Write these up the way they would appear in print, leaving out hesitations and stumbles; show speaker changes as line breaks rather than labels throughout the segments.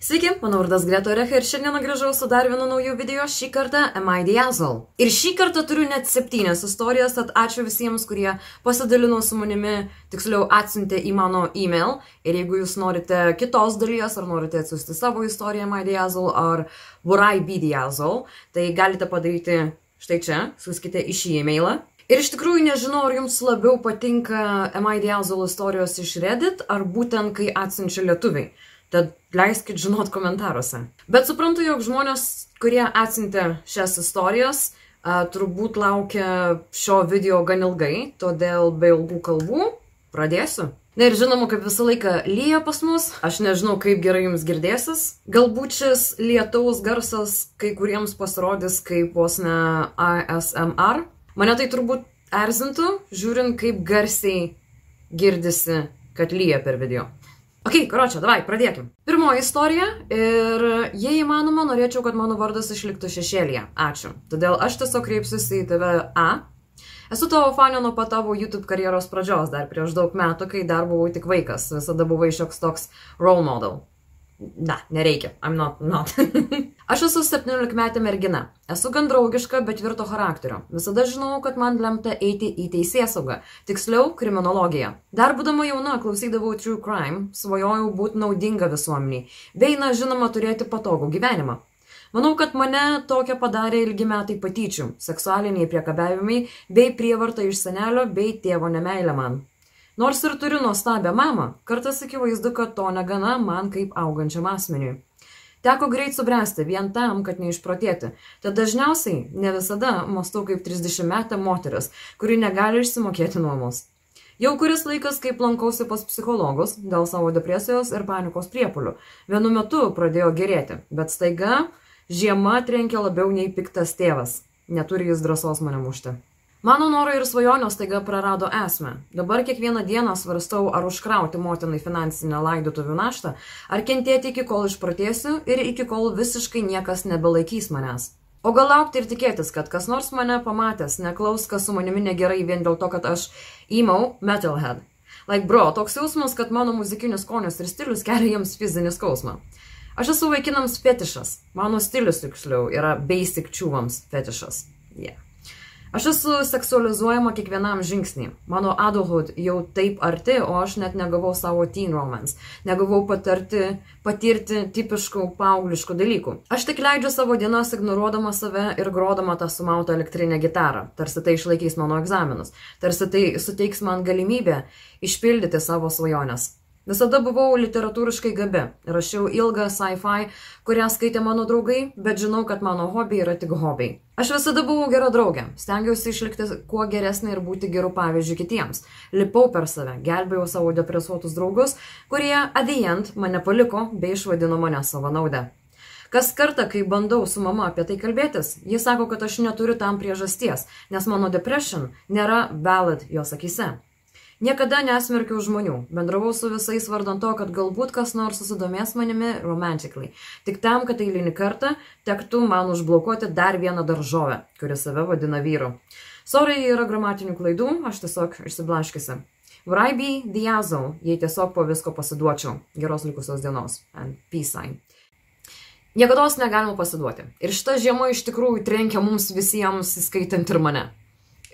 Sveiki, mano vardas Greta Orecha ir šiandien grįžau su dar vienu nauju video, šį kartą Am I the Asshole. Ir šį kartą turiu net 7 istorijas, tad ačiū visiems, kurie pasidalino su manimi, tiksliau atsiuntė į mano e-mail. Ir jeigu jūs norite kitos dalies, ar norite atsiųsti savo istoriją Am I the Asshole, ar Would I be the Asshole, tai galite padaryti štai čia, siųskite į šį e-mailą. Ir iš tikrųjų nežinau, ar jums labiau patinka Am I the Asshole istorijos iš Reddit, ar būtent kai atsiunčia lietuviai. Tad leiskit žinot komentaruose. Bet suprantu, jog žmonės, kurie atsiuntė šias istorijas, turbūt laukia šio video gan ilgai, todėl be ilgų kalbų pradėsiu. Na ir žinoma, kaip visą laiką lyja pas mus, aš nežinau, kaip gerai jums girdėsis. Galbūt šis lietaus garsas kai kuriems pasirodys kaip vos ne ASMR. Mane tai turbūt erzintų, žiūrint, kaip garsiai girdisi, kad lyja per video. Ok, karočią, davai, pradėkim. Pirmoji istorija ir jei įmanoma, norėčiau, kad mano vardas išliktų šešėlyje. Ačiū. Todėl aš tiesiog kreipsiuosi į tave A. Esu tavo fanė nuo pat tavo YouTube karjeros pradžios, dar prieš daug metų, kai dar buvau tik vaikas. Visada buvai šioks toks role model. Na, nereikia. I'm not. Aš esu 17-metė mergina. Esu gan draugiška, bet tvirto charakterio. Visada žinau, kad man lemta eiti į teisėsaugą, tiksliau kriminologiją. Dar būdama jauna, klausydavau True Crime, svajojau būti naudinga visuomeniai, bei, na, žinoma, turėti patogų gyvenimą. Manau, kad mane tokia padarė ilgi metai patyčių, seksualiniai priekabiavimai, bei prievarta iš senelio, bei tėvo nemeilė man. Nors ir turiu nuostabią mamą, kartais akivaizdu, kad to negana man kaip augančiam asmeniui. Teko greit subręsti vien tam, kad neišprotėti. Tad dažniausiai, ne visada, mąstau kaip 30-metė moteris, kuri negali išsimokėti nuomos. Jau kuris laikas, kaip lankausi pas psichologus dėl savo depresijos ir panikos priepuolių. Vienu metu pradėjo gerėti, bet staiga žiema trenkė labiau nei piktas tėvas. Neturi jis drąsos mane mušti. Mano norai ir svajonės staiga prarado esmę. Dabar kiekvieną dieną svarstau, ar užkrauti motinai finansinę laidotuvių naštą, ar kentėti iki kol išprotėsiu ir iki kol visiškai niekas nebelaikys manęs. O gal laukti ir tikėtis, kad kas nors mane pamatęs neklaus, kas su manimi negerai vien dėl to, kad aš emo metalhead. Like bro, toks jausmas, kad mano muzikinis skonis ir stilius kelia jiems fizinį skausmą. Aš esu vaikinams fetišas. Mano stilius tiksliau yra basic čiūvams fetišas. Yeah. Aš esu seksualizuojama kiekvienam žingsnį. Mano adulthood jau taip arti, o aš net negavau savo teen romance. Negavau patirti tipiškų paaugliškų dalykų. Aš tik leidžiu savo dienas ignoruodama save ir grodama tą sumautą elektrinę gitarą. Tarsi tai išlaikys mano egzaminus. Tarsi tai suteiks man galimybę išpildyti savo svajones. Visada buvau literatūriškai gabi. Rašiau ilgą sci-fi, kurią skaitė mano draugai, bet žinau, kad mano hobiai yra tik hobiai. Aš visada buvau gera draugė. Stengiausi išlikti kuo geresnė ir būti geru pavyzdžiu kitiems. Lipau per save, gelbėjau savo depresuotus draugus, kurie at the end mane paliko bei išvadino mane savo naudą. Kas kartą, kai bandau su mama apie tai kalbėtis, jis sako, kad aš neturiu tam priežasties, nes mano depression nėra valid jos akyse. Niekada nesmerkiau žmonių, bendravau su visais vardan to, kad galbūt kas nors susidomės manimi romantically. Tik tam, kad eilinį kartą tektų man užblokuoti dar vieną daržovę, kuri save vadina vyru. Sorry, yra gramatinių klaidų, aš tiesiog išsiblaškysiu. Would I be the asshole, jei tiesiog po visko pasiduočiau. Geros likusios dienos. And peace sign. Niekados negalima pasiduoti. Ir šita žiema iš tikrųjų trenkia mums visiems, įskaitant ir mane.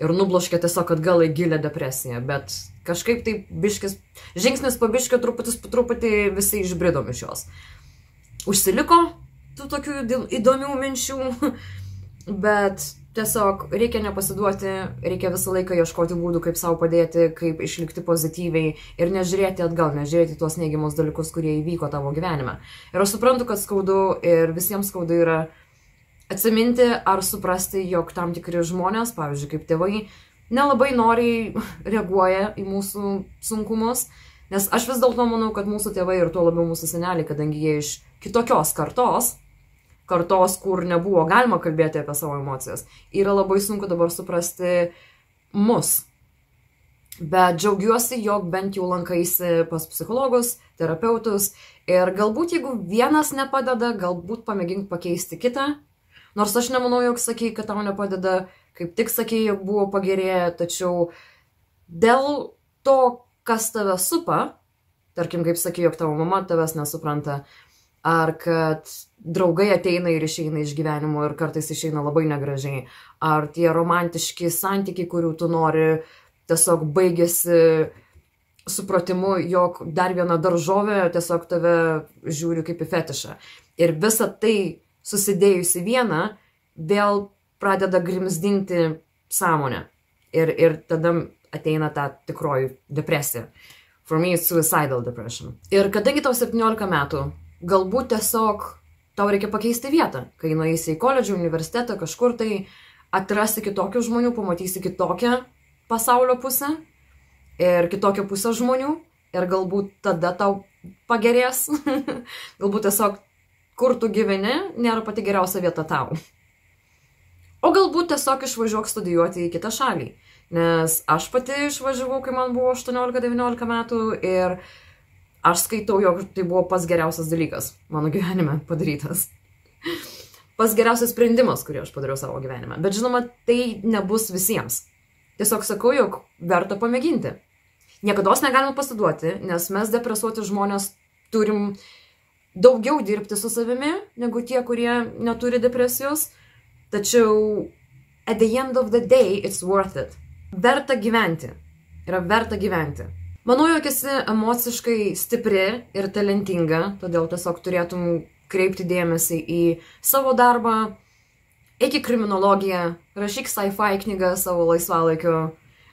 Ir nubloškė tiesiog atgal į gilę depresiją, bet kažkaip tai biškis, žingsnis po biškio truputį visi išbridom iš jos. Užsiliko tų tokių įdomių minčių, bet tiesiog reikia nepasiduoti, reikia visą laiką ieškoti būdų, kaip savo padėti, kaip išlikti pozityviai ir nežiūrėti atgal, nežiūrėti tuos neigiamus dalykus, kurie įvyko tavo gyvenime. Ir aš suprantu, kad skaudu ir visiems skaudu yra atsiminti ar suprasti, jog tam tikri žmonės, pavyzdžiui, kaip tėvai, nelabai noriai reaguoja į mūsų sunkumus, nes aš vis dėlto manau, kad mūsų tėvai ir tuo labiau mūsų seneliai, kadangi jie iš kitokios kartos, kur nebuvo galima kalbėti apie savo emocijas, yra labai sunku dabar suprasti mus. Bet džiaugiuosi, jog bent jau lankaisi pas psichologus, terapeutus ir galbūt jeigu vienas nepadeda, galbūt pamėgink pakeisti kitą. Nors aš nemanau, jog sakei, kad tau nepadeda, kaip tik sakei, jog buvo pagerėję, tačiau dėl to, kas tave supa, tarkim, kaip sakei, jog tavo mama tavęs nesupranta, ar kad draugai ateina ir išeina iš gyvenimo ir kartais išeina labai negražiai, ar tie romantiški santykiai, kurių tu nori, tiesiog baigėsi supratimu, jog dar viena daržovė tiesiog tave žiūri kaip į fetišą. Ir visa tai susidėjusi vieną vėl pradeda grimzdinti sąmonę. Ir tada ateina ta tikroji depresija. For me, it's suicidal depression. Ir kadangi tau 17 metų, galbūt tiesiog tau reikia pakeisti vietą. Kai nueisi į koledžą, universitetą, kažkur tai atrasti kitokių žmonių, pamatysi kitokią pasaulio pusę ir kitokią pusę žmonių. Ir galbūt tada tau pagerės. Galbūt tiesiog, kur tu gyveni, nėra pati geriausia vieta tau. O galbūt tiesiog išvažiuok studijuoti į kitą šalį. Nes aš pati išvažiavau, kai man buvo 18-19 metų ir aš skaitau, jog tai buvo pats geriausias dalykas mano gyvenime padarytas. Pats geriausias sprendimas, kurį aš padariau savo gyvenime. Bet žinoma, tai nebus visiems. Tiesiog sakau, jog verta pamėginti. Niekados negalima pasiduoti, nes mes depresuoti žmonės turim daugiau dirbti su savimi, negu tie, kurie neturi depresijos. Tačiau, at the end of the day, it's worth it. Verta gyventi. Yra verta gyventi. Manau, jog esi emociškai stipri ir talentinga, todėl tiesiog turėtum kreipti dėmesį į savo darbą, eik į kriminologiją, rašyk sci-fi knygą savo laisvalaikiu,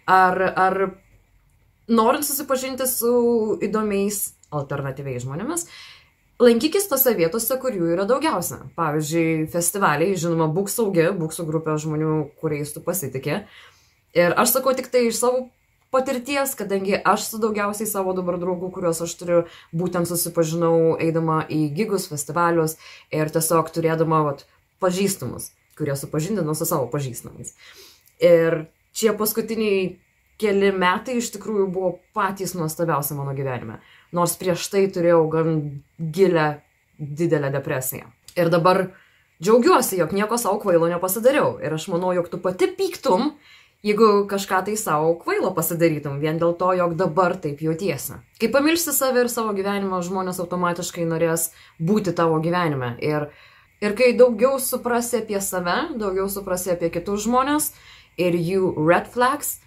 ar norint susipažinti su įdomiais alternatyviais žmonėmis, lankykis tose vietose, kur jų yra daugiausia. Pavyzdžiui, festivaliai, žinoma, būk saugi, būk su grupė žmonių, kuriais tu pasitikė. Ir aš sakau tik tai iš savo patirties, kadangi aš su daugiausiai savo dabar draugų, kuriuos aš turiu, būtent susipažinau eidama į gigus, festivalius ir tiesiog turėdama pažįstamus, kurie supažindino su savo pažįstamais. Ir šie paskutiniai keli metai iš tikrųjų buvo patys nuostabiausi mano gyvenime. Nors prieš tai turėjau gan gilę, didelę depresiją. Ir dabar džiaugiuosi, jog nieko savo kvailo nepasidariau. Ir aš manau, jog tu pati pyktum, jeigu kažką tai savo kvailo pasidarytum, vien dėl to, jog dabar taip jautiesi. Kai pamilsi save ir savo gyvenimą, žmonės automatiškai norės būti tavo gyvenime. Ir kai daugiau suprasi apie save, daugiau suprasi apie kitus žmonės ir jų red flags,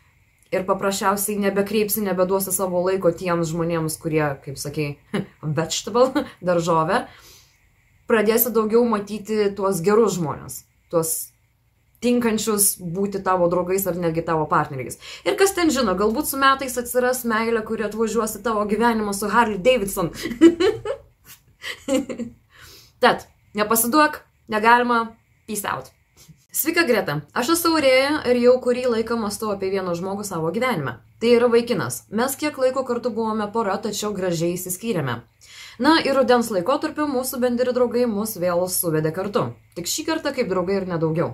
ir paprasčiausiai nebekreipsi, nebeduosi savo laiko tiems žmonėms, kurie, kaip sakei, vegetable, daržovė, pradėsi daugiau matyti tuos gerus žmonės, tuos tinkančius būti tavo draugais ar netgi tavo partneriais. Ir kas ten žino, galbūt su metais atsiras meilė, kuri atvažiuos į tavo gyvenimą su Harley Davidson. Tad, nepasiduok, negalima, peace out. Sveika, Greta. Aš esu Aurėja ir jau kurį laiką mąstau apie vieną žmogų savo gyvenime. Tai yra vaikinas. Mes kiek laiko kartu buvome pora, tačiau gražiai išsiskyrėme. Na ir rudens laikotarpiu mūsų bendri draugai mus vėl suvedė kartu. Tik šį kartą kaip draugai ir nedaugiau.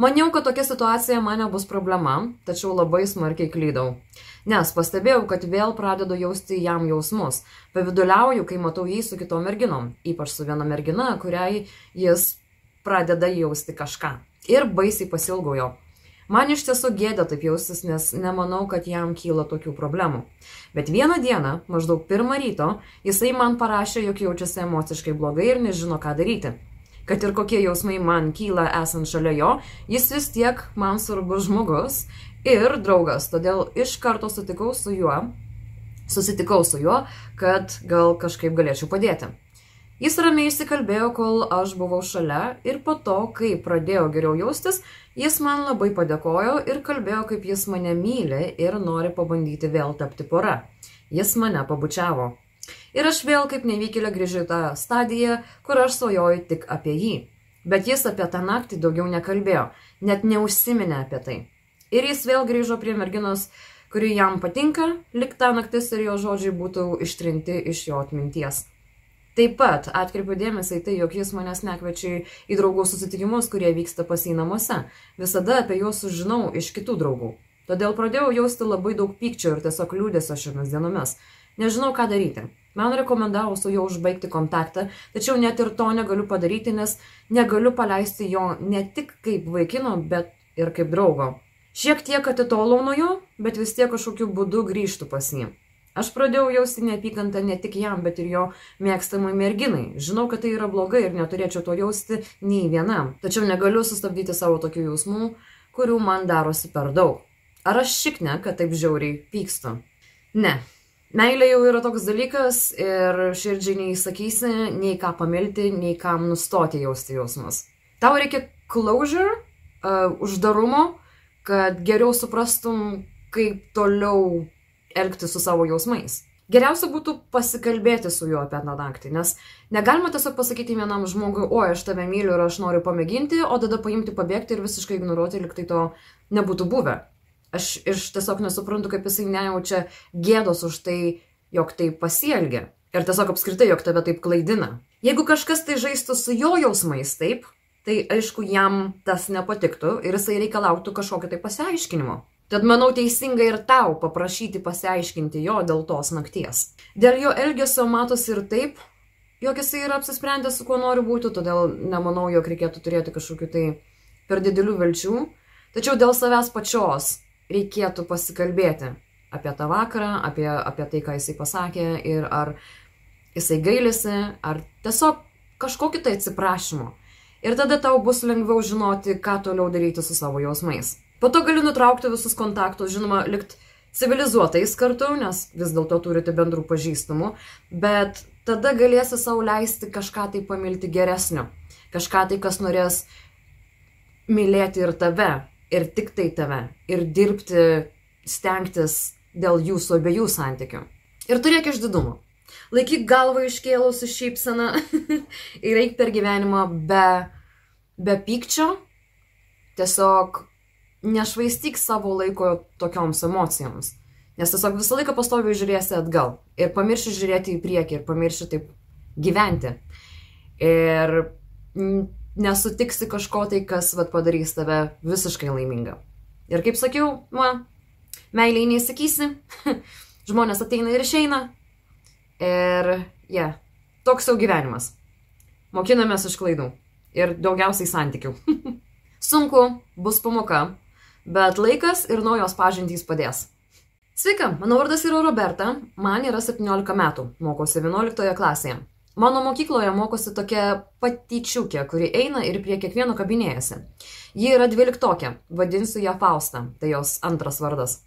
Maniau, kad tokia situacija man nebus problema, tačiau labai smarkiai klydau. Nes pastebėjau, kad vėl pradedu jausti jam jausmus. Paviduliauju, kai matau jį su kitom merginom. Ypač su viena mergina, kuriai jis pradeda jausti kažką. Ir baisiai pasilgau jo. Man iš tiesų gėda taip jaustis, nes nemanau, kad jam kyla tokių problemų. Bet vieną dieną, maždaug 1 ryto, jisai man parašė, jog jaučiasi emociškai blogai ir nežino, ką daryti. Kad ir kokie jausmai man kyla esant šalia jo, jis vis tiek man svarbus žmogus ir draugas. Todėl iš karto susitikau su juo, kad gal kažkaip galėčiau padėti. Jis ramiai įsikalbėjo, kol aš buvau šalia ir po to, kai pradėjau geriau jaustis, jis man labai padėkojo ir kalbėjo, kaip jis mane myli ir nori pabandyti vėl tapti pora. Jis mane pabučiavo. Ir aš vėl kaip nevykėlė grįžau į tą stadiją, kur aš svajoju tik apie jį. Bet jis apie tą naktį daugiau nekalbėjo, net neužsiminė apie tai. Ir jis vėl grįžo prie merginos, kuri jam patinka, lyg ta naktis ir jo žodžiai būtų ištrinti iš jo atminties. Taip pat atkreipiu dėmesį į tai, jog jis manęs nekviečia į draugų susitikimus, kurie vyksta pas jį namuose. Visada apie juos sužinau iš kitų draugų. Todėl pradėjau jausti labai daug pykčio ir tiesiog liūdesio šiomis dienomis. Nežinau, ką daryti. Man rekomendavo su juo užbaigti kontaktą, tačiau net ir to negaliu padaryti, nes negaliu paleisti jo ne tik kaip vaikino, bet ir kaip draugo. Šiek tiek atitolau nuo jo, bet vis tiek kažkokiu būdu grįžtu pas jį. Aš pradėjau jausti neapykantą ne tik jam, bet ir jo mėgstamai merginai. Žinau, kad tai yra blogai ir neturėčiau to jausti nei vienam. Tačiau negaliu sustabdyti savo tokių jausmų, kurių man darosi per daug. Ar aš šikne, kad taip žiauriai pykstu? Ne. Meilė jau yra toks dalykas ir širdžiai neįsakysi, nei ką pamilti, nei kam nustoti jausti jausmus. Tau reikia closure, uždarumo, kad geriau suprastum, kaip toliau elgtis su savo jausmais. Geriausia būtų pasikalbėti su juo apie tą naktį, nes negalima tiesiog pasakyti vienam žmogui, oi, aš tave myliu ir aš noriu pamėginti, o tada paimti, pabėgti ir visiškai ignoruoti, lyg tai to nebūtų buvę. Aš tiesiog nesuprantu, kaip jisai nejaučia gėdos už tai, jog tai pasielgia. Ir tiesiog apskritai, jog tave taip klaidina. Jeigu kažkas tai žaistų su jo jausmais taip, tai aišku, jam tas nepatiktų ir jisai reikalautų kažkokio tai pasiaiškinimo. Tad manau teisinga ir tau paprašyti pasiaiškinti jo dėl tos nakties. Dėl jo elgesio matosi ir taip, jog jisai yra apsisprendęs, su kuo nori būti, todėl nemanau, jog reikėtų turėti kažkokių tai per didelių vilčių. Tačiau dėl savęs pačios reikėtų pasikalbėti apie tą vakarą, apie tai, ką jisai pasakė ir ar jisai gailisi, ar tiesiog kažkokį tai atsiprašymo. Ir tada tau bus lengviau žinoti, ką toliau daryti su savo jausmais. Po to gali nutraukti visus kontaktus, žinoma, likt civilizuotais kartu, nes vis dėlto turite bendrų pažįstamų, bet tada galėsi sau leisti kažką tai pamilti geresnio, kažką tai, kas norės mylėti ir tave, ir tik tai tave, ir dirbti, stengtis dėl jūsų abiejų santykių. Ir turėk išdidumo. Laikyk galvą iškėlusi šypseną ir eik per gyvenimą be pykčio, tiesiog nešvaistyk savo laiko tokioms emocijoms, nes tiesiog visą laiką pastoviai žiūrėsi atgal ir pamirši žiūrėti į priekį ir pamirši taip gyventi ir nesutiksi kažko tai, kas padarys tave visiškai laimingą. Ir kaip sakiau, meiliai neįsakysi, žmonės ateina ir išeina ir toks jau gyvenimas. Mokinamės iš klaidų ir daugiausiai santykių. Sunku, bus pamoka, bet laikas ir naujos pažintys padės. Sveika, mano vardas yra Roberta, man yra 17 metų, mokosi 11 klasėje. Mano mokykloje mokosi tokia patyčiukė, kuri eina ir prie kiekvieno kabinėjasi. Ji yra 12-okė, vadinsiu ją Fausta, tai jos antras vardas.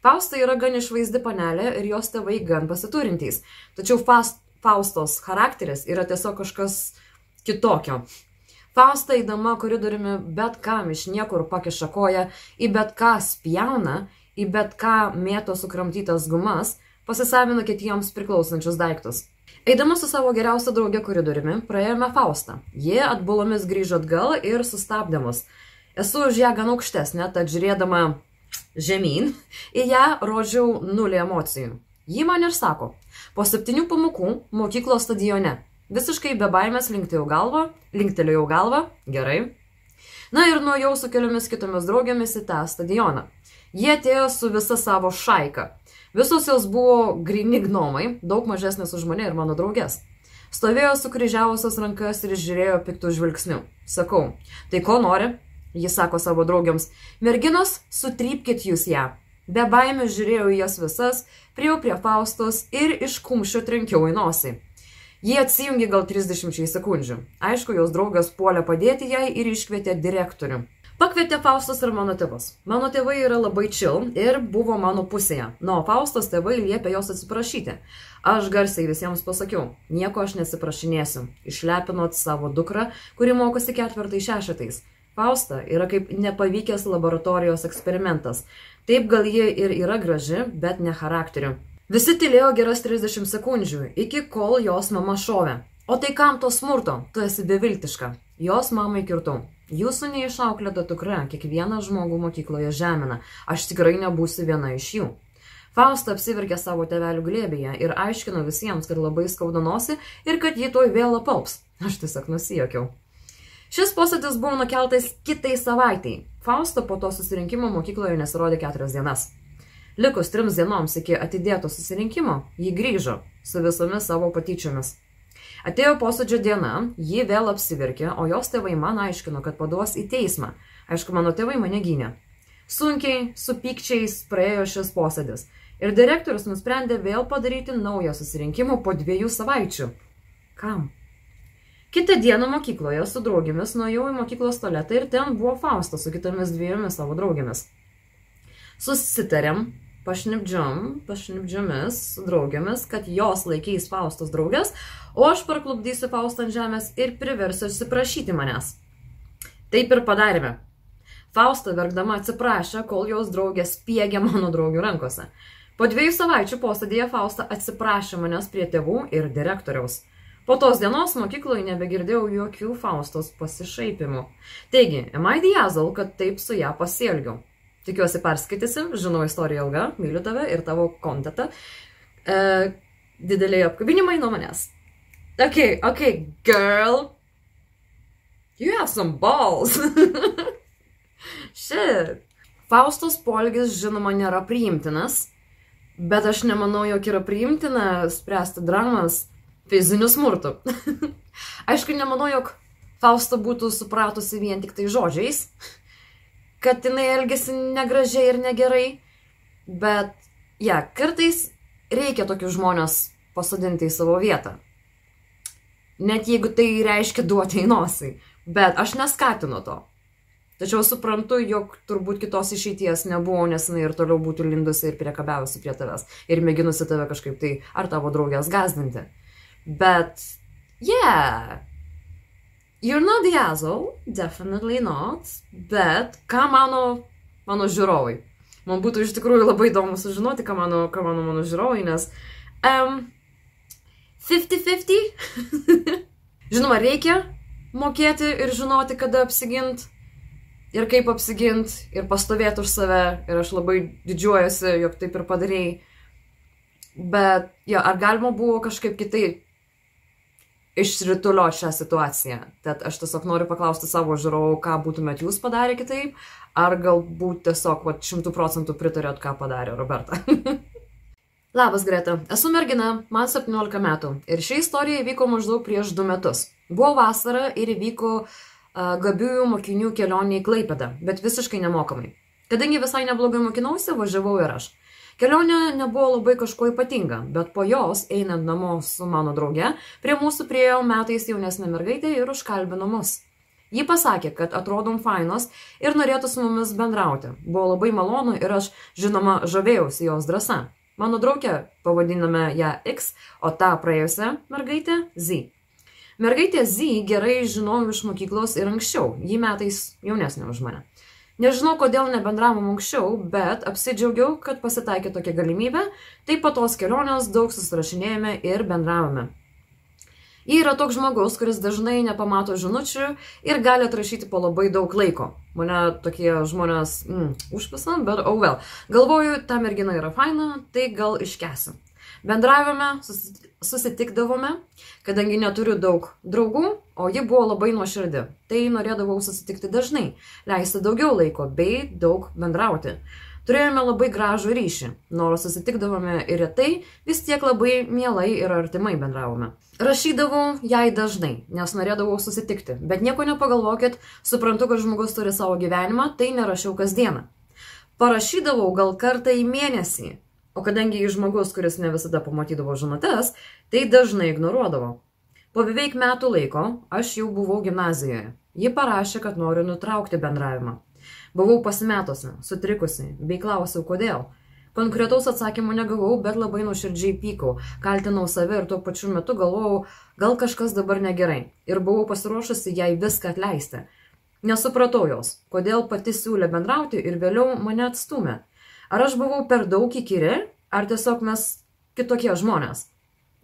Fausta yra gan išvaizdi panelė ir jos tėvai gan pasiturintys, tačiau Faustos charakteris yra tiesiog kažkas kitokio. Fausta eidama koridoriumi bet kam iš niekur pakiša koją, į bet ką spjauna, į bet ką mėto sukramtytas gumas, pasisavina kitiems priklausančius daiktus. Eidama su savo geriausia drauge koridoriumi, praėjome Faustą. Jie atbulomis grįžo atgal ir sustabdė mus. Esu už ją gan aukštesnė, tad žiūrėdama žemyn, į ją rodžiau 0 emocijų. Ji man ir sako, po 7 pamokų mokyklos stadione. Visiškai be baimės linktelėjau galvą, gerai. Na ir nuėjau su keliomis kitomis draugėmis į tą stadioną. Jie atėjo su visa savo šaika. Visos jos buvo gryni gnomai, daug mažesnės už mane ir mano draugės. Stovėjo sukryžiavusios rankas ir žiūrėjo piktų žvilgsnių. Sakau, tai ko nori? Jis sako savo draugiams, merginos, sutrypkit jūs ją. Be baimės žiūrėjau į jas visas, priejau prie Faustos ir iš kumščio trenkiau į nosį. Jie atsijungė gal 30 sekundžių. Aišku, jos draugas puolė padėti jai ir iškvietė direktorių. Pakvietė Faustos ir mano tėvus. Mano tėvai yra labai chill ir buvo mano pusėje. Na, o Faustos tėvai liepė jos atsiprašyti. Aš garsiai visiems pasakiau, nieko aš nesiprašinėsiu. Išlepinot savo dukrą, kuri mokosi 4-6. Fausta yra kaip nepavykęs laboratorijos eksperimentas. Taip gal ji ir yra graži, bet ne charakteriu. Visi tylėjo geras 30 sekundžių, iki kol jos mama šovė. O tai kam to smurto? Tu esi beviltiška. Jos mamai kirtau. Jūsų neišauklėta dukra kiekvieną žmogų mokykloje žemina. Aš tikrai nebūsiu viena iš jų. Fausta apsiverkė savo tėvelių glėbėje ir aiškino visiems, kad labai skauda nosį ir kad ji tuoj vėl apalps. Aš tiesiog nusijuokiau. Šis posėdis buvo nukeltas kitai savaitei. Fausta po to susirinkimo mokykloje nesirodė 4 dienas. Likus 3 dienoms iki atidėto susirinkimo, ji grįžo su visomis savo patyčiomis. Atėjo posėdžio diena, ji vėl apsiverkė, o jos tėvai man aiškino, kad paduos į teismą. Aišku, mano tėvai mane gynė. Sunkiai, su pykčiais praėjo šis posėdis. Ir direktorius nusprendė vėl padaryti naują susirinkimą po 2 savaičių. Kam? Kitą dieną mokykloje su draugėmis nuėjau į mokyklos tualetą ir ten buvo Fausta su kitomis 2 savo draugėmis. Susitarėm, pašnipdžiomis su draugėmis, kad jos laikys Faustos draugės, o aš parklupdysiu Faustą ant žemės ir priversiu atsiprašyti manęs. Taip ir padarėme. Fausta verkdama atsiprašė, kol jos draugės spiegė mano draugių rankose. Po 2 savaičių posėdėje Fausta atsiprašė manęs prie tėvų ir direktoriaus. Po tos dienos mokykloje nebegirdėjau jokių Faustos pasišaipimų. Taigi, am I the asshole, kad taip su ją pasielgiau? Tikiuosi perskaitysim, žinau, istorija ilga, myliu tave ir tavo kontatą. Dideliai apkabinimai nuo manęs. Okay, girl. You have some balls. Shit. Faustos poelgis, žinoma, nėra priimtinas, bet aš nemanau, jog yra priimtina spręsti dramas fiziniu smurtu. Aišku, nemanau, jog Fausta būtų supratusi vien tik tai žodžiais, kad jinai elgėsi negražiai ir negerai, bet, kartais reikia tokius žmonės pasodinti į savo vietą. Net jeigu tai reiškia duoti į nosį, bet aš neskatinu to. Tačiau suprantu, jog turbūt kitos išeities nebuvo, nes jinai ir toliau būtų lindusi ir priekabiavusi prie tavęs ir mėginusi tave kažkaip tai ar tavo draugės gąsdinti. Bet, you're not the asshole, definitely not, bet ką mano žiūrovai? Man būtų iš tikrųjų labai įdomu sužinoti, ką mano žiūrovai, nes 50-50. Žinoma, reikia mokėti ir žinoti, kada apsigint ir kaip apsigint ir pastovėti už save ir aš labai didžiuojuosi, jog taip ir padarėjai. Bet, ar galima buvo kažkaip kitaip išrituliuoti šią situaciją? Tad aš tiesiog noriu paklausti savo žiūrovų, ką būtumėt jūs padarę kitaip, ar galbūt tiesiog 100% pritarėt, ką padarė Roberta. Labas, Greta. Esu mergina, man 17 metų ir ši istorija įvyko maždaug prieš 2 metus. Buvo vasara ir įvyko gabiųjų mokinių kelionė į Klaipėdą, bet visiškai nemokamai. Kadangi visai neblogai mokinausi, važiavau ir aš. Kelionė nebuvo labai kažko ypatinga, bet po jos, einant namo su mano drauge, prie mūsų priėjo metais jaunesnė mergaitė ir užkalbino mus. Ji pasakė, kad atrodom fainos ir norėtų su mumis bendrauti. Buvo labai malonu ir aš, žinoma, žavėjausi jos drąsa. Mano draugė, pavadiname ją X, o tą praėjusią mergaitę Z. Mergaitė Z gerai žinojau iš mokyklos ir anksčiau, ji metais jaunesnė už mane. Nežinau, kodėl nebendravom anksčiau, bet apsidžiaugiau, kad pasitaikė tokia galimybė, tai po tos kelionės daug susirašinėjome ir bendravome. Ji yra toks žmogus, kuris dažnai nepamato žinučių ir gali atrašyti po labai daug laiko. Mane tokie žmonės užpisa, bet oh well. Galvoju, ta mergina yra faina, tai gal iškesim. Bendravome, susitikdavome, kadangi neturiu daug draugų, o ji buvo labai nuoširdi. Tai norėdavau susitikti dažnai, leisti daugiau laiko bei daug bendrauti. Turėjome labai gražų ryšį, nors susitikdavome ir retai, vis tiek labai mielai ir artimai bendravome. Rašydavau jai dažnai, nes norėdavau susitikti, bet nieko nepagalvokit, suprantu, kad žmogus turi savo gyvenimą, tai nerašiau kasdieną. Parašydavau gal kartą į mėnesį. O kadangi jis žmogus, kuris ne visada pamatydavo žinutes, tai dažnai ignoruodavo. Po beveik metų laiko aš jau buvau gimnazijoje. Ji parašė, kad noriu nutraukti bendravimą. Buvau pasimetusi, sutrikusi, bei klausiau, kodėl. Konkretaus atsakymų negavau, bet labai nuoširdžiai pykau, kaltinau save ir tuo pačiu metu galvojau, gal kažkas dabar negerai. Ir buvau pasiruošusi jai viską atleisti. Nesupratau jos, kodėl pati siūlė bendrauti ir vėliau mane atstūmė. Ar aš buvau per daug įkyri, ar tiesiog mes kitokie žmonės?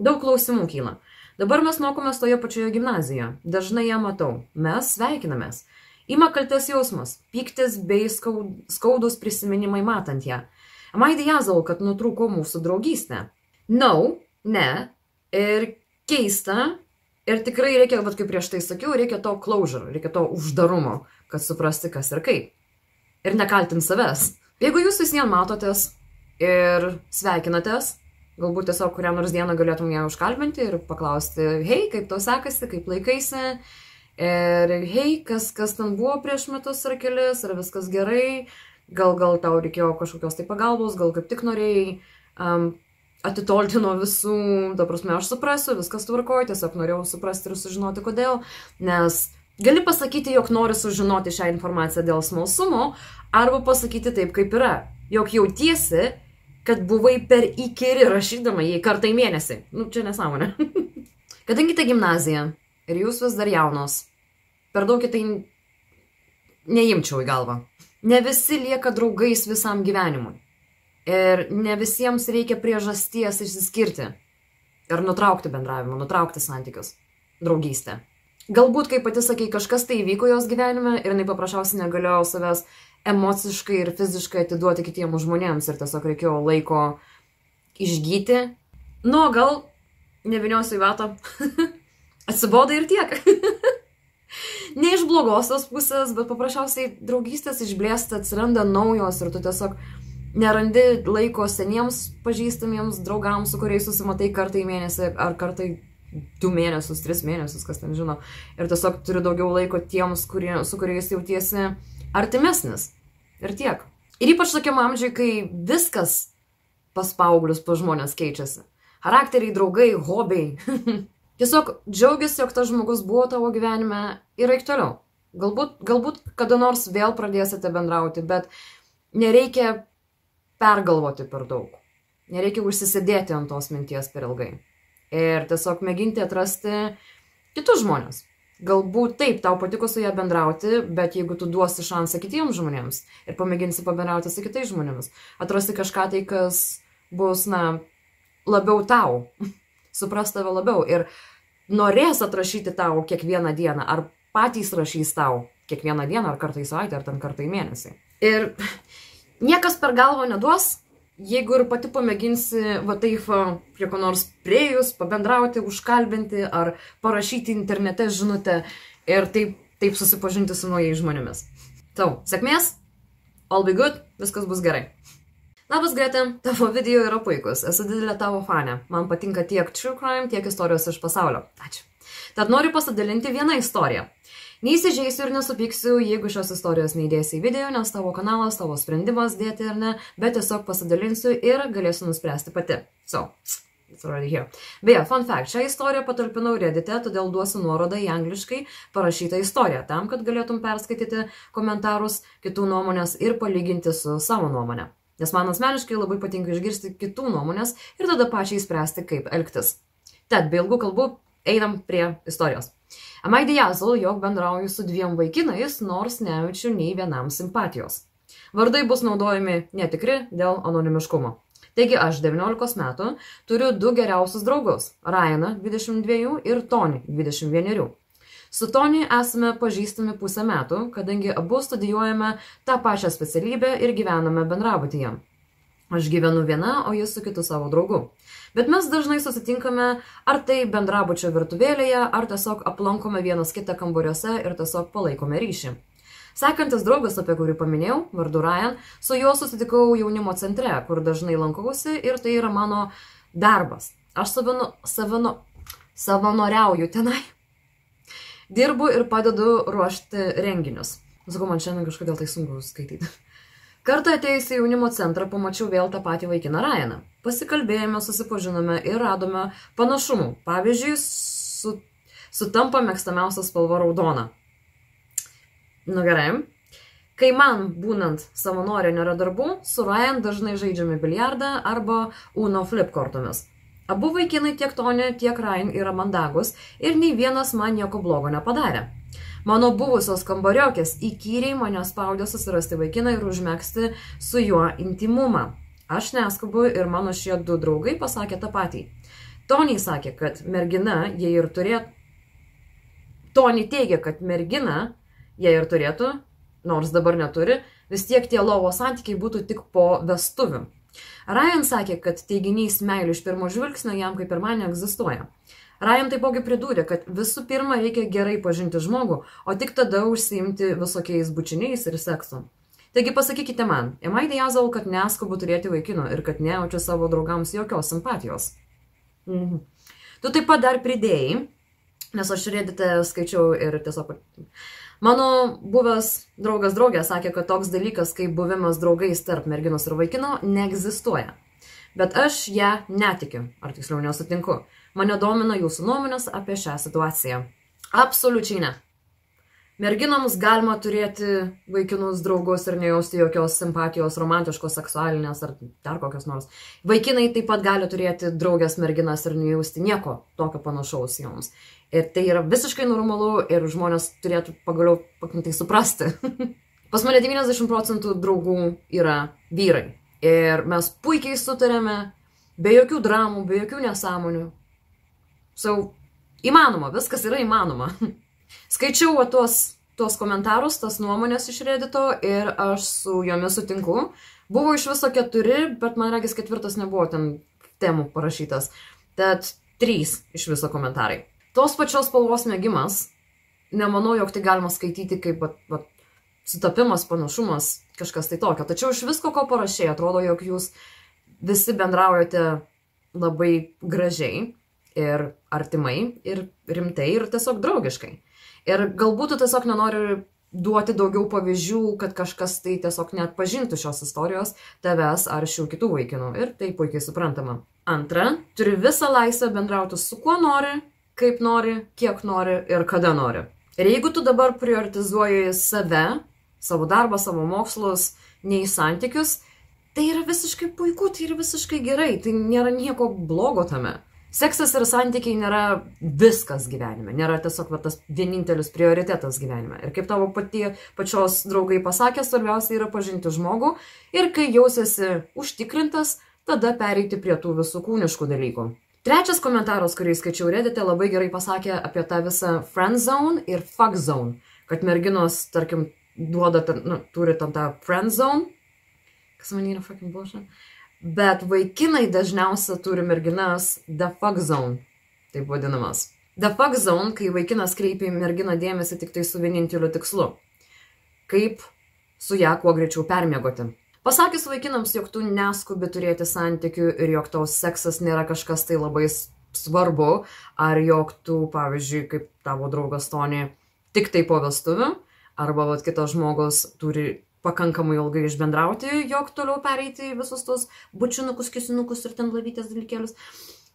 Daug klausimų kyla. Dabar mes mokomės toje pačioje gimnazijoje. Dažnai ją matau. Mes sveikinamės. Ima kaltės jausmas, pyktis bei skaudus prisiminimai matant ją. Am I the asshole, kad nutrūko mūsų draugystė? No, ne. Ir keista. Ir tikrai reikia, kaip prieš tai sakiau, reikia to closure, reikia to uždarumo, kad suprasti, kas ir kaip. Ir nekaltint savęs. Jeigu jūs visien matotės ir sveikinatės, galbūt tiesiog kurią nors dieną galėtum ją užkalbinti ir paklausti, hei, kaip tau sekasi, kaip laikaisi, ir hei, kas ten buvo prieš metus ar kelis, ar viskas gerai, gal tau reikėjo kažkokios tai pagalbos, gal kaip tik norėjai atitolti nuo visų, ta prasme, aš suprasiu, viskas tvarkoja, tiesiog norėjau suprasti ir sužinoti kodėl, nes gali pasakyti, jog nori sužinoti šią informaciją dėl smalsumo, arba pasakyti taip, kaip yra, jog jautiesi, kad buvai per įkyri rašydama jį kartą į mėnesį. Nu, čia nesąmonė. Kadangi tai gimnazija ir jūs vis dar jaunos, per daug tai neimčiau į galvą. Ne visi lieka draugais visam gyvenimui. Ir ne visiems reikia priežasties išsiskirti ir nutraukti bendravimą, nutraukti santykius, draugystę. Galbūt, kaip pati sakai, kažkas tai įvyko jos gyvenime ir jinai paprasčiausiai negalėjo savęs emociškai ir fiziškai atiduoti kitiems žmonėms ir tiesiog reikėjo laiko išgyti. Nu, gal neviniosiu į vatą. Atsiboda ir tiek. Ne iš blogosios pusės, bet paprasčiausiai draugystės išblėsta, atsiranda naujos ir tu tiesiog nerandi laiko seniems pažįstamiems draugams, su kuriais susimatai kartą į mėnesį ar kartą į 2 mėnesius, 3 mėnesius, kas ten žino. Ir tiesiog turi daugiau laiko tiems, su kuriais jautiesi artimesnis. Ir tiek. Ir ypač tokiam amžiui, kai viskas pas paauglius, pas žmonės keičiasi. Charakteriai, draugai, hobiai. Tiesiog džiaugiasi, jog tas žmogus buvo tavo gyvenime ir eik toliau. Galbūt kada nors vėl pradėsite bendrauti, bet nereikia pergalvoti per daug. Nereikia užsisėdėti ant tos minties per ilgai. Ir tiesiog mėginti atrasti kitus žmonės. Galbūt taip, tau patiko su ją bendrauti, bet jeigu tu duosi šansą kitiems žmonėms ir pamėginsi pabendrauti su kitais žmonėmis, atrasti kažką tai, kas bus, labiau tau, supras tave labiau ir norės atrašyti tau kiekvieną dieną, ar patys rašys tau kiekvieną dieną, ar kartą į savaitę, ar ten kartą į mėnesį. Ir niekas per galvą neduos, jeigu ir pati pamėginsi va taip prie ko nors priejus, pabendrauti, užkalbinti ar parašyti internete žinutę ir taip susipažinti su naujais žmonėmis. Tau, sėkmės, all be good, viskas bus gerai. Labas Grete, tavo video yra puikus, esu didelė tavo fanė, man patinka tiek true crime, tiek istorijos iš pasaulio. Ačiū. Tad noriu pasidalinti vieną istoriją. Neįsižeisiu ir nesupyksiu, jeigu šios istorijos neįdėsi į video, nes tavo kanalas, tavo sprendimas dėti ar ne, bet tiesiog pasidalinsiu ir galėsiu nuspręsti pati. So, it's already here. Beje, fun fact, šią istoriją patalpinau Reddite, todėl duosiu nuorodą į angliškai parašytą istoriją, tam, kad galėtum perskaityti komentarus, kitų nuomonės ir palyginti su savo nuomonė. Nes man asmeniškai labai patinka išgirsti kitų nuomonės ir tada pačiai spręsti, kaip elgtis. Tad, be ilgų kalbų, einam prie istorijos. Am I the asshole, jog bendrauju su 2 vaikinais, nors nejaučiu nei vienam simpatijos. Vardai bus naudojami netikri dėl anonimiškumo. Taigi aš 19 metų turiu 2 geriausius draugus – Ryaną 22 ir Tony 21. Su Tony esame pažįstami pusę metų, kadangi abu studijuojame tą pačią specialybę ir gyvename bendrabutyje. Aš gyvenu viena, o jis su kitu savo draugu. Bet mes dažnai susitinkame ar tai bendrabučio virtuvėlėje, ar tiesiog aplankome vienas kitą kambariuose ir tiesiog palaikome ryšį. Sekantis draugas, apie kurį paminėjau, vardu Ryan, su juo susitikau jaunimo centre, kur dažnai lankausi ir tai yra mano darbas. Aš savanoriauju tenai. Dirbu ir padedu ruošti renginius. Sakau, man šiandien kažkodėl tai sunku skaityti. Kartą atėjusi į jaunimo centrą pamačiau vėl tą patį vaikiną Ryaną. Pasikalbėjome, susipažinome ir radome panašumų. Pavyzdžiui, sutampa mėgstamiausia spalva raudona. Nu gerai. Kai man, būnant savanorė, nėra darbų, su Ryan dažnai žaidžiame biliardą arba Uno flip kortomis. Abu vaikinai tiek Tony, tiek Ryan yra mandagus ir nei vienas man nieko blogo nepadarė. Mano buvusios kambariokės įkyriai mane spaudė susirasti vaikiną ir užmegzti su juo intimumą. Aš neskubu ir mano šie 2 draugai pasakė tą patį. Tony sakė, kad mergina, jei ir turėtų... Tony teigia, kad mergina, jei ir turėtų, nors dabar neturi, vis tiek tie lovo santykiai būtų tik po vestuvių. Ryan sakė, kad teiginys meilė iš pirmo žvilgsnio jam kaip ir man neegzistuoja. Ryan taipogi pridūrė, kad visų pirma reikia gerai pažinti žmogų, o tik tada užsiimti visokiais bučiniais ir seksu. Taigi pasakykite man, am I the asshole, kad neskubu turėti vaikinų ir kad nejaučiu savo draugams jokios simpatijos? Tu taip pat dar pridėjai, nes aš Reddite skaičiau ir tiesiog... Mano buvęs draugė sakė, kad toks dalykas kaip buvimas draugais tarp merginos ir vaikino neegzistuoja. Bet aš ją netikiu, ar tiksliau nesutinku. Mane domina jūsų nuomonės apie šią situaciją. Absoliučiai ne. Merginoms galima turėti vaikinus draugus ir nejausti jokios simpatijos, romantiškos, seksualinės ar dar kokios nors. Vaikinai taip pat gali turėti draugės merginas ir nejausti nieko tokio panašaus joms. Ir tai yra visiškai normalu ir žmonės turėtų pagaliau tai suprasti. Pas mane 90% draugų yra vyrai. Ir mes puikiai sutarėme, be jokių dramų, be jokių nesąmonių. Įmanoma, viskas yra įmanoma. Skaičiau tuos komentarus, tas nuomonės iš Reddito ir aš su jomis sutinku. Buvo iš viso 4, bet man regis 4 nebuvo ten temų parašytas. Tad 3 iš viso komentarai. Tos pačios spalvos mėgimas, nemanau, jog tai galima skaityti kaip sutapimas, panašumas, kažkas tai tokio. Tačiau iš visko, ko parašė, atrodo, jog jūs visi bendraujate labai gražiai ir artimai, ir rimtai, ir tiesiog draugiškai. Ir galbūt tu tiesiog nenori duoti daugiau pavyzdžių, kad kažkas tai tiesiog neatpažintų šios istorijos tavęs ar šių kitų vaikinų. Ir tai puikiai suprantama. Antra, turi visą laisvę bendrauti su kuo nori, kaip nori, kiek nori ir kada nori. Ir jeigu tu dabar prioritizuoji save, savo darbą, savo mokslus, nei santykius, tai yra visiškai puiku, tai yra visiškai gerai, tai nėra nieko blogo tame. Seksas ir santykiai nėra viskas gyvenime, nėra tiesiog tas vienintelis prioritetas gyvenime. Ir kaip tavo pačios draugai pasakė, svarbiausia yra pažinti žmogų ir kai jausiesi užtikrintas, tada pereiti prie tų visų kūniškų dalykų. Trečias komentaras, kurį skaičiau Reddite, labai gerai pasakė apie tą visą friend zone ir fuck zone. Kad merginos, tarkim, turi tą friend zone. Kas man yra fucking bullshit? Bet vaikinai dažniausiai turi merginas the fuck zone, taip vadinamas. The fuck zone, kai vaikinas kreipia į merginą dėmesį tik tai su vieninteliu tikslu. Kaip su ją kuo greičiau permiegoti. Pasakius vaikinams, jog tu neskubi turėti santykių ir jog tau seksas nėra kažkas tai labai svarbu, ar jog tu, pavyzdžiui, kaip tavo draugas Tony, tik tai po vestuvių, arba kitas žmogus turi pakankamai ilgai išbendrauti, jog toliau pereiti į visus tos bučinukus, kisinukus ir ten lavytės dalykėlius.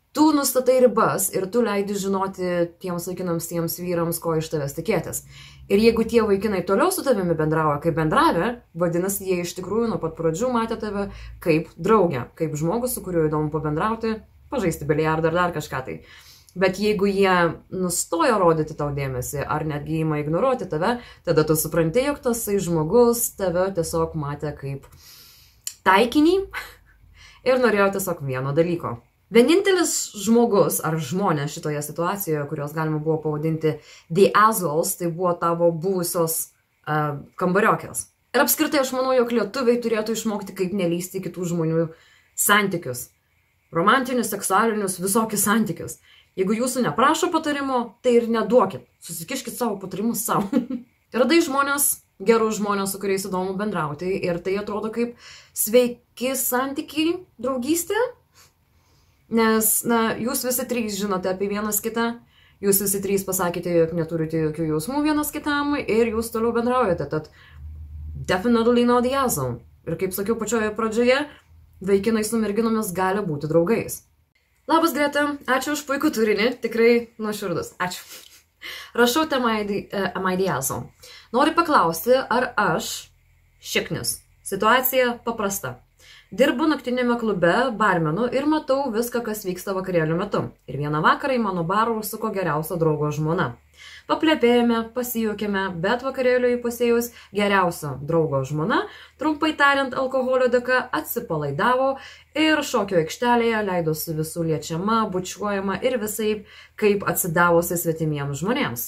Tu nustatai ribas ir tu leidi žinoti tiems vaikinams, tiems vyrams, ko iš tavęs tikėtis. Ir jeigu tie vaikinai toliau su tavimi bendrauja kaip bendravė, vadinasi, jie iš tikrųjų nuo pat pradžių matė tave kaip draugę, kaip žmogus, su kuriuo įdomu pabendrauti, pažaisti biliardą ar dar kažką tai. Bet jeigu jie nustoja rodyti tau dėmesį ar netgi ima ignoruoti tave, tada tu supranti, jog tasai žmogus tave tiesiog matė kaip taikinį ir norėjo tiesiog vieno dalyko. Vienintelis žmogus ar žmonės šitoje situacijoje, kurios galima buvo pavadinti the assholes, tai buvo tavo buvusios kambariokės. Ir apskritai aš manau, jog lietuviai turėtų išmokti, kaip nelysti kitų žmonių santykius. Romantinius, seksualinius, visokius santykius. Jeigu jūsų neprašo patarimo, tai ir neduokit. Susikiškit savo patarimus savo. Radai žmonės, gerus žmonės, su kuriais įdomu bendrauti. Ir tai atrodo kaip sveiki santykiai, draugystė. Nes, jūs visi 3 žinote apie vienas kitą. Jūs visi 3 pasakėte, jog neturite jokių jausmų vienas kitam. Ir jūs toliau bendraujate. Tad definitely not the asshole. Ir kaip sakiau pačioje pradžioje, vaikinai su merginomis gali būti draugais. Labas Greta, ačiū už puikų turinį, tikrai nuoširdus, ačiū. Rašau Am I the asshole. Noriu paklausti, ar aš šiknis. Situacija paprasta. Dirbu naktinėme klube, barmenu ir matau viską, kas vyksta vakarėlių metu. Ir vieną vakarą į mano barą užsuko geriausio draugo žmona. Paplepėjome, pasijuokėme, bet vakarėliui įpusėjus geriausio draugo žmona, trumpai tariant, alkoholio dėka atsipalaidavo ir šokio aikštelėje leidosi visų liečiama, bučiuojama ir visaip kaip atsidavusi svetimiems žmonėms.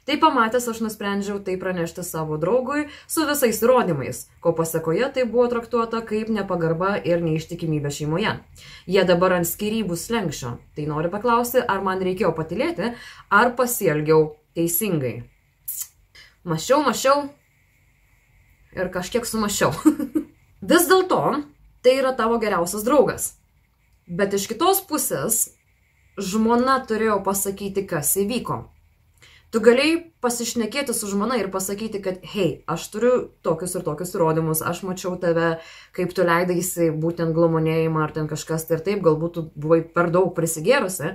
Tai pamatęs aš nusprendžiau tai pranešti savo draugui su visais įrodymais, ko pasekoje tai buvo traktuota kaip nepagarba ir neištikimybė šeimoje. Jie dabar ant skyrybų slenksčio. Tai noriu paklausti, ar man reikėjo patylėti, ar pasielgiau teisingai. Mašiau ir kažkiek sumašiau. Vis dėlto, tai yra tavo geriausias draugas. Bet iš kitos pusės, žmona turėjo pasakyti, kas įvyko. Tu galėjai pasišnekėti su žmona ir pasakyti, kad, hei, aš turiu tokius ir tokius įrodymus, aš mačiau tave, kaip tu leidaisi būtent glamonėjimą ar ten kažkas ir taip, galbūt tu buvai per daug prisigėrusi,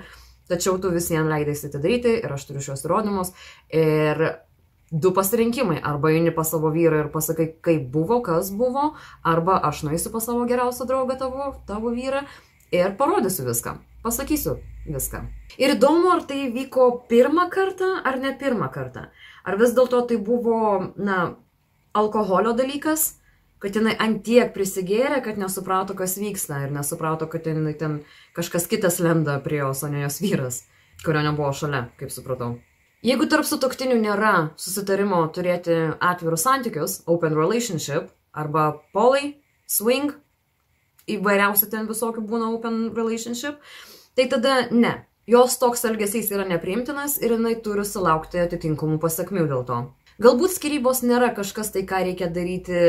tačiau tu visiems leidaisi tai daryti ir aš turiu šios įrodymus. Ir du pasirinkimai, arba eini pas savo vyrą ir pasakai, kaip buvo, kas buvo, arba aš nueisiu pas savo geriausią draugą tavo vyrą ir parodysiu viską, pasakysiu viską. Ir įdomu, ar tai vyko pirmą kartą ar ne pirmą kartą. Ar vis dėlto tai buvo, alkoholio dalykas, kad jinai antiek prisigėrė, kad nesuprato, kas vyksta ir nesuprato, kad jinai ten kažkas kitas lenda prie jos, o ne jos vyras, kurio nebuvo šalia, kaip supratau. Jeigu tarp sutuoktinių nėra susitarimo turėti atvirus santykius, open relationship, arba poly, swing, įvairiausių ten visokių būna open relationship, tai tada ne. Jos toks elgesys yra nepriimtinas ir jinai turi sulaukti atitinkamų pasakmių dėl to. Galbūt skyrybos nėra kažkas tai, ką reikia daryti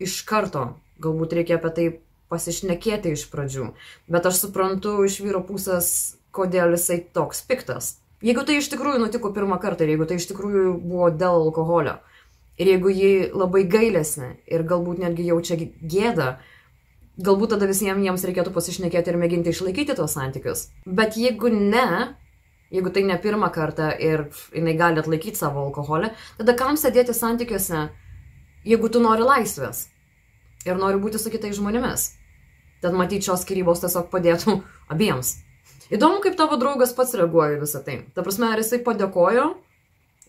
iš karto. Galbūt reikia apie tai pasišnekėti iš pradžių. Bet aš suprantu iš vyro pusės, kodėl jisai toks piktas. Jeigu tai iš tikrųjų nutiko pirmą kartą ir jeigu tai iš tikrųjų buvo dėl alkoholio ir jeigu ji labai gailesi ir galbūt netgi jaučia gėdą, galbūt tada visiems jiems reikėtų pasišnekėti ir mėginti išlaikyti tos santykius. Bet jeigu ne, jeigu tai ne pirmą kartą ir jinai gali atlaikyti savo alkoholį, tada kam sėdėti santykiuose, jeigu tu nori laisvės ir nori būti su kitais žmonėmis. Tad matyt, šios skyrybos tiesiog padėtų abiems. Įdomu, kaip tavo draugas pats reaguoja į visą tai. Ta prasme, ar jisai padėkojo,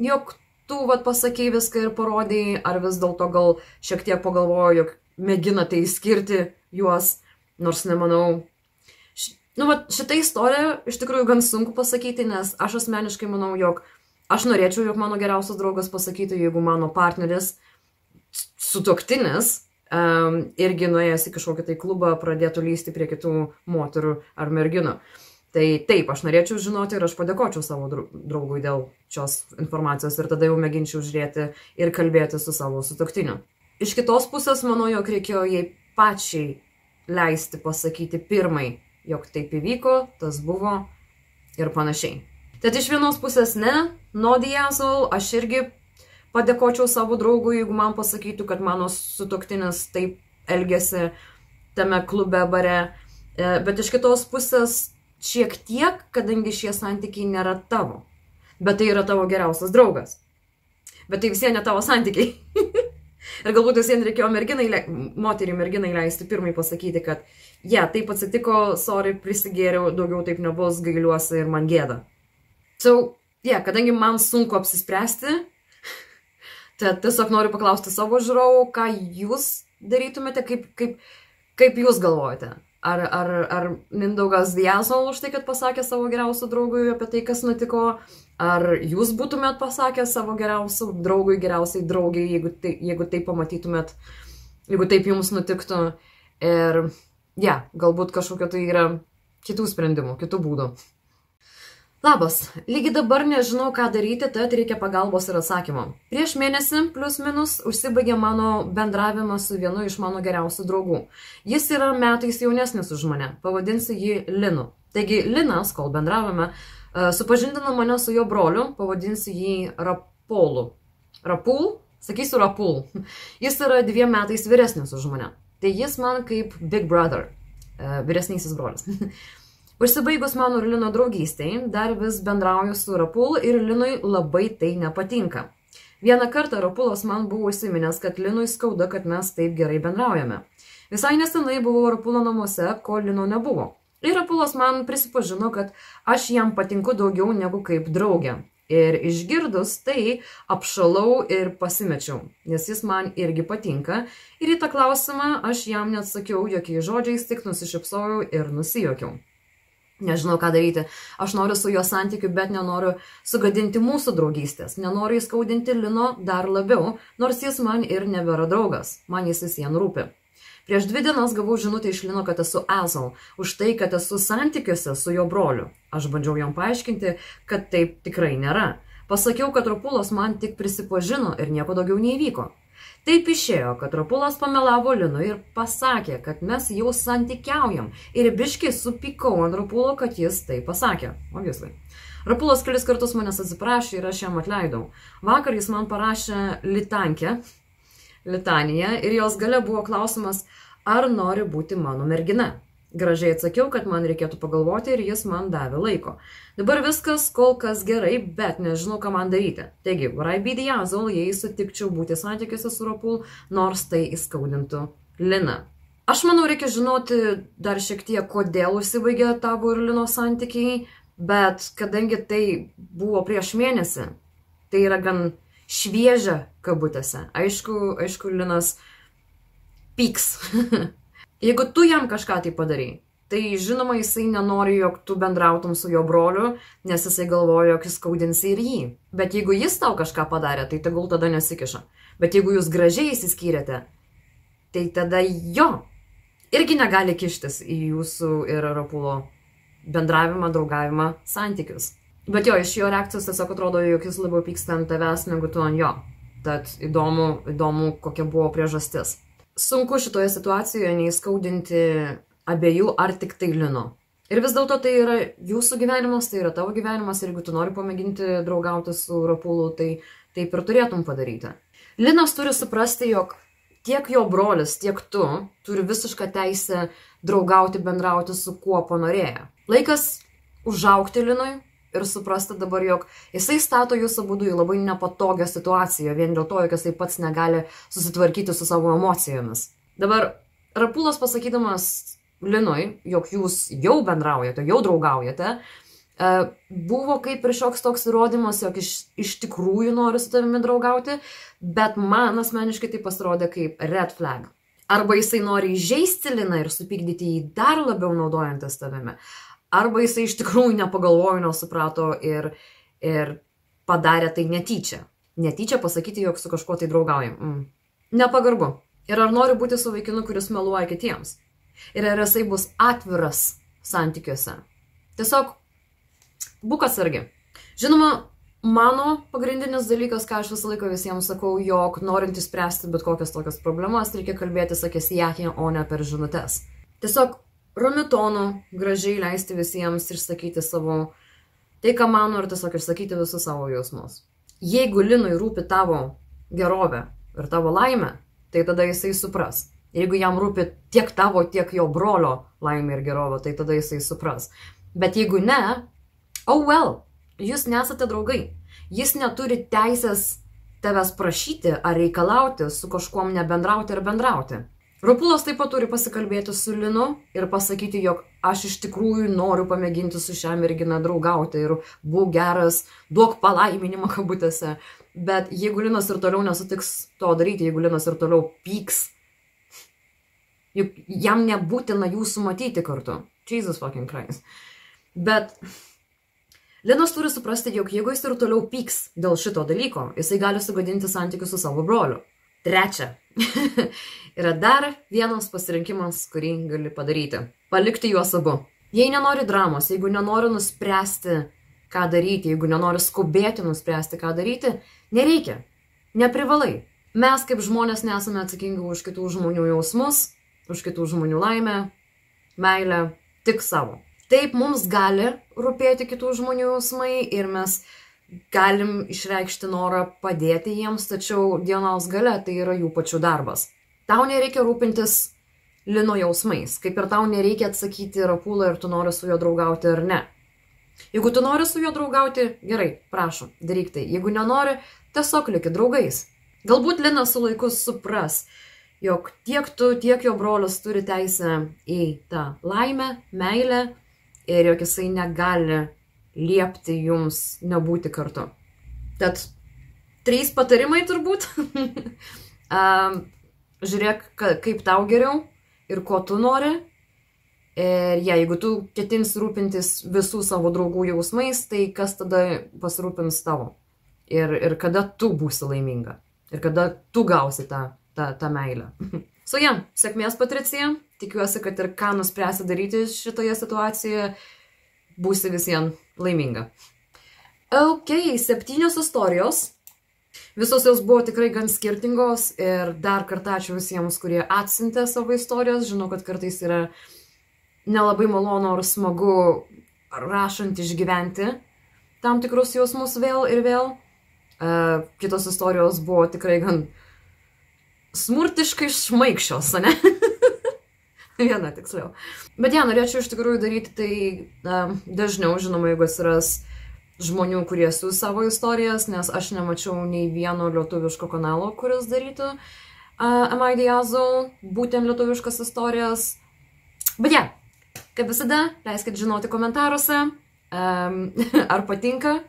jog tu pasakei viską ir parodėjai, ar vis dėlto gal šiek tiek pagalvojo, jog mėgina tai skirti juos, nors nemanau. Šitą istoriją iš tikrųjų gan sunku pasakyti, nes aš asmeniškai manau, jog aš norėčiau, jog mano geriausias draugas pasakytų, jeigu mano partneris, sutuoktinis, irgi nuėjęs į kažkokį tai klubą pradėtų lysti prie kitų moterų ar merginų. Tai taip, aš norėčiau žinoti ir aš padėkočiau savo draugui dėl šios informacijos ir tada jau mėginčiau žiūrėti ir kalbėti su savo sutuoktiniu. Iš kitos pusės, manau, jog reikėjo jai pačiai leisti pasakyti pirmai, jog taip įvyko, tas buvo ir panašiai. Tad iš vienos pusės ne, no the asshole, aš irgi padėkočiau savo draugui, jeigu man pasakytų, kad mano sutuoktinis taip elgėsi tame klube bare, bet iš kitos pusės šiek tiek, kadangi šie santykiai nėra tavo, bet tai yra tavo geriausias draugas. Bet tai visiems ne tavo santykiai. Ir galbūt visiems reikėjo merginai leisti pirmai pasakyti, kad taip atsitiko, sorry, prisigėriau, daugiau taip nebus, gailiuosi ir man gėda. Kadangi man sunku apsispręsti, tai tiesiog noriu paklausti savo žiūrovų, ką jūs darytumėte, kaip jūs galvojate. Ar Mindaugas the asshole už tai, kad pasakė savo geriausių draugui apie tai, kas nutiko, ar jūs būtumėt pasakę savo geriausių draugui, geriausiai draugiai, jeigu tai pamatytumėt, jeigu taip jums nutiktų. Ir galbūt kažkokio tai yra kitų sprendimų, kitų būdų. Labas, lygiai dabar nežinau, ką daryti, tad reikia pagalbos ir atsakymo. Prieš mėnesį, plus minus, užsibaigė mano bendravimas su vienu iš mano geriausių draugų. Jis yra metais jaunesnis už mane, pavadinsiu jį Linu. Taigi Linas, kol bendravome, supažindino mane su jo broliu, pavadinsiu jį Rapulu. Rapul? Sakysiu Rapul. Jis yra 2 metais vyresnis už mane. Tai jis man kaip big brother, vyresnysis brolis. Užsibaigus mano ir Lino draugystei, dar vis bendrauju su Rapul ir Linui labai tai nepatinka. Vieną kartą Rapulas man buvo užsiminęs, kad Linui skauda, kad mes taip gerai bendraujame. Visai nesenai buvau Rapulo namuose, ko Lino nebuvo. Ir Rapulas man prisipažino, kad aš jam patinku daugiau negu kaip draugė. Ir išgirdus tai apšalau ir pasimečiau, nes jis man irgi patinka. Ir į tą klausimą aš jam neatsakiau jokiais žodžiais, tik nusišypsojau ir nusijuokiau. Nežinau, ką daryti. Aš noriu su jo santykiu, bet nenoriu sugadinti mūsų draugystės. Nenoriu įskaudinti Lino dar labiau, nors jis man ir nebėra draugas. Man jis visien rūpi. Prieš 2 dienas gavau žinutę iš Lino, kad esu asshole, už tai, kad esu santykiuose su jo broliu. Aš bandžiau jam paaiškinti, kad taip tikrai nėra. Pasakiau, kad Rapulas man tik prisipažino ir nieko daugiau neįvyko. Taip išėjo, kad Rapulas pamelavo Linui ir pasakė, kad mes jau santykiaujam ir biškai supykau ant Rapulo, kad jis tai pasakė. Obviously. Rapulas kelis kartus manęs atsiprašė ir aš jam atleidau. Vakar jis man parašė litaniją ir jos gale buvo klausimas, ar nori būti mano mergina. Gražiai atsakiau, kad man reikėtų pagalvoti ir jis man davė laiko. Dabar viskas kol kas gerai, bet nežinau, ką man daryti. Taigi, would I be the asshole, jei sutikčiau būti santykiuose su Rapul, nors tai įskaudintų Liną. Aš manau, reikia žinoti dar šiek tiek, kodėl užsibaigė tavo ir Lino santykiai, bet kadangi tai buvo prieš mėnesį, tai yra gan šviežia kabutėse. Aišku, Linas pyks. Jeigu tu jam kažką tai padarai, tai žinoma, jisai nenori, jog tu bendrautum su jo broliu, nes jisai galvoja, jog jis skaudinsi ir jį. Bet jeigu jis tau kažką padarė, tai tegul tada nesikiša. Bet jeigu jūs gražiai įsiskyrėte, tai tada jo irgi negali kištis į jūsų ir Rapulo bendravimą, draugavimą, santykius. Bet jo, iš jo reakcijos tiesiog atrodo, jog jis labiau pyksta ant tavęs negu tu ant jo. Tad įdomu, kokia buvo priežastis. Sunku šitoje situacijoje neįskaudinti abiejų ar tik tai Lino. Ir vis dėlto tai yra jūsų gyvenimas, tai yra tavo gyvenimas ir jeigu tu nori pamėginti draugauti su Rapulu, tai taip ir turėtum padaryti. Linas turi suprasti, jog tiek jo brolis, tiek tu turi visišką teisę draugauti, bendrauti su kuo panorėję. Laikas užaugti Linui ir suprasti dabar, jog jisai stato jūs abudu į labai nepatogią situaciją, vien dėl to, jog jisai pats negali susitvarkyti su savo emocijomis. Dabar Rapulas pasakydamas Linui, jog jūs jau bendraujate, jau draugaujate, buvo kaip ir šioks toks įrodymas, jog iš tikrųjų nori su tavimi draugauti, bet man asmeniškai tai pasirodė kaip red flag. Arba jisai nori įžeisti Liną ir supykdyti jį dar labiau naudojantis tavimi, arba jisai iš tikrųjų nepagalvojo, nesuprato ir padarė tai netyčia. Netyčia pasakyti, jog su kažkuo tai draugaujam. Nepagarbu. Ir ar nori būti su vaikinu, kuris meluoja kitiems? Ir ar jisai bus atviras santykiuose? Tiesiog būk atsargi. Žinoma, mano pagrindinis dalykas, ką aš visą laiką visiems sakau, jog norint išspręsti bet kokias tokias problemas, reikia kalbėtis akis į akį, o ne per žinutes. Tiesiog ramiu tonu, gražiai leisti visiems išsakyti savo tai, ką mano, ir tiesiog išsakyti visus savo jausmus. Jeigu Linui rūpi tavo gerovė ir tavo laimė, tai tada jisai supras. Jeigu jam rūpi tiek tavo, tiek jo brolio laimė ir gerovė, tai tada jisai supras. Bet jeigu ne, oh well, jūs nesate draugai. Jis neturi teisės tavęs prašyti ar reikalauti su kažkuom nebendrauti ar bendrauti. Rapulas taip pat turi pasikalbėti su Linu ir pasakyti, jog aš iš tikrųjų noriu pamėginti su šią merginą draugauti ir būk geras, duok palaiminimą kabutėse. Bet jeigu Linas ir toliau nesutiks to daryti, jeigu Linas ir toliau pyks, juk jam nebūtina jūsų matyti kartu. Jesus fucking Christ. Bet Linas turi suprasti, jog jeigu jis ir toliau pyks dėl šito dalyko, jisai gali sugadinti santykius su savo broliu. Trečia. Yra dar vienas pasirinkimas, kurį gali padaryti. Palikti juos abu. Jei nenori dramos, jeigu nenori nuspręsti, ką daryti, jeigu nenori skubėti nuspręsti, ką daryti, nereikia. Neprivalai. Mes kaip žmonės nesame atsakingi už kitų žmonių jausmus, už kitų žmonių laimę, meilę, tik savo. Taip, mums gali rūpėti kitų žmonių jausmai ir mes galim išreikšti norą padėti jiems, tačiau dienos gale tai yra jų pačių darbas. Tau nereikia rūpintis Lino jausmais, kaip ir tau nereikia atsakyti Rapulą, ir tu nori su juo draugauti ar ne. Jeigu tu nori su juo draugauti, gerai, prašom, daryk tai. Jeigu nenori, tiesiog lieki draugais. Galbūt Linas su laiku supras, jog tiek tu, tiek jo brolis turi teisę į tą laimę, meilę ir jog jisai negali liepti jums nebūti kartu. Tad 3 patarimai turbūt. Žiūrėk, kaip tau geriau ir ko tu nori. Ir jeigu tu ketinsi rūpintis visų savo draugų jausmais, tai kas tada pasirūpins tavo? Ir kada tu būsi laiminga? Ir kada tu gausi tą meilę? Sėkmės, Patricija. Tikiuosi, kad ir ką nuspręsi daryti šitoje situacijoje, būsi visiems laiminga. Ok, 7 istorijos. Visos jos buvo tikrai gan skirtingos ir dar kartą ačiū visiems, kurie atsiuntė savo istorijas. Žinau, kad kartais yra nelabai malonu ar smagu rašant išgyventi tam tikrus jausmus vėl ir vėl. Kitos istorijos buvo tikrai gan smurtiškai šmaikščios, ne? Viena tiksliau. Bet norėčiau iš tikrųjų daryti tai dažniau, žinoma, jeigu atsiras žmonių, kurie siūs savo istorijas, nes aš nemačiau nei vieno lietuviško kanalo, kuris darytų Am I the Asshole, būtent lietuviškas istorijas. Bet kaip visada, leiskit žinoti komentaruose, ar patinka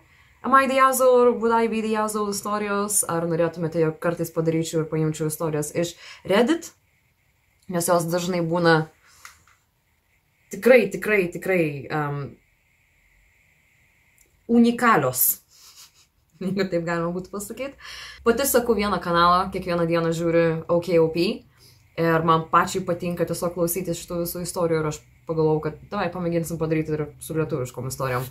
Am I the Asshole, or Would I be the Asshole istorijos, ar norėtumėte, jog kartais padaryčiau ir paimčiau istorijas iš Reddit, nes jos dažnai būna tikrai unikalios, jeigu taip galima būtų pasakyti. Pati sakau vieną kanalą, kiekvieną dieną žiūriu OKOP ir man pačiai patinka tiesiog klausytis šitų visų istorijų ir aš pagalvojau, kad davai pamėginsim padaryti ir su lietuviškom istorijom.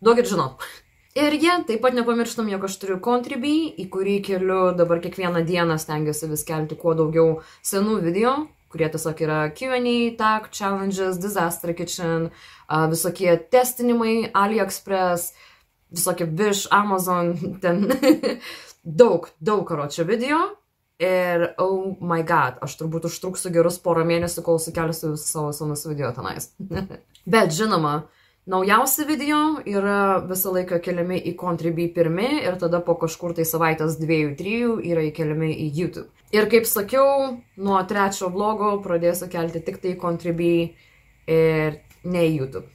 Duokit žinot. Ir taip pat nepamirštam, jog aš turiu Contribui, į kurį keliu dabar kiekvieną dieną stengiuosi vis kelti kuo daugiau senų video, kurie tiesiog yra Q&A, tag, challenges, disaster kitchen, visokie testinimai, AliExpress, visokie Wish, Amazon, ten daug karočio video. Ir oh my god, aš turbūt užtruksiu gerus porą mėnesių, kol sukelsiu savo senus video tenais. Bet žinoma, naujausi video yra visą laiką keliami į Contribui pirmi ir tada po kažkur tai savaitės 2-3 yra įkeliami į YouTube. Ir kaip sakiau, nuo 3 vlogo pradėsiu kelti tik tai Contribui ir ne į YouTube.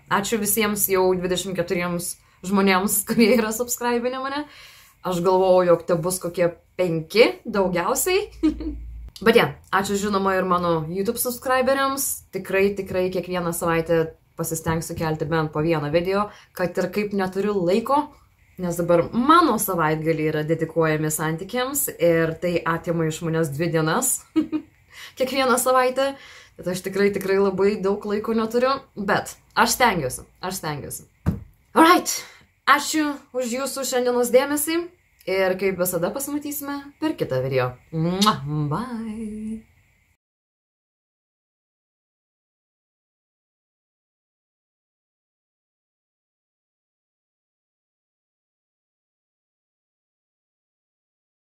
Ačiū visiems jau 24 žmonėms, kurie yra subscribinę mane. Aš galvojau, jog tai bus kokie 5 daugiausiai. Bet ačiū žinoma ir mano YouTube subscriberiams. Tikrai kiekvieną savaitę pasistengsiu kelti bent po vieną video, kad ir kaip neturiu laiko, nes dabar mano savaitgalį yra dedikuojami santykiams ir tai atima iš manęs 2 dienas kiekvieną savaitę. Bet aš tikrai labai daug laiko neturiu, bet aš stengiuosi. Alright, ačiū už jūsų šiandienos dėmesį ir kaip visada pasimatysime per kitą video. Bye!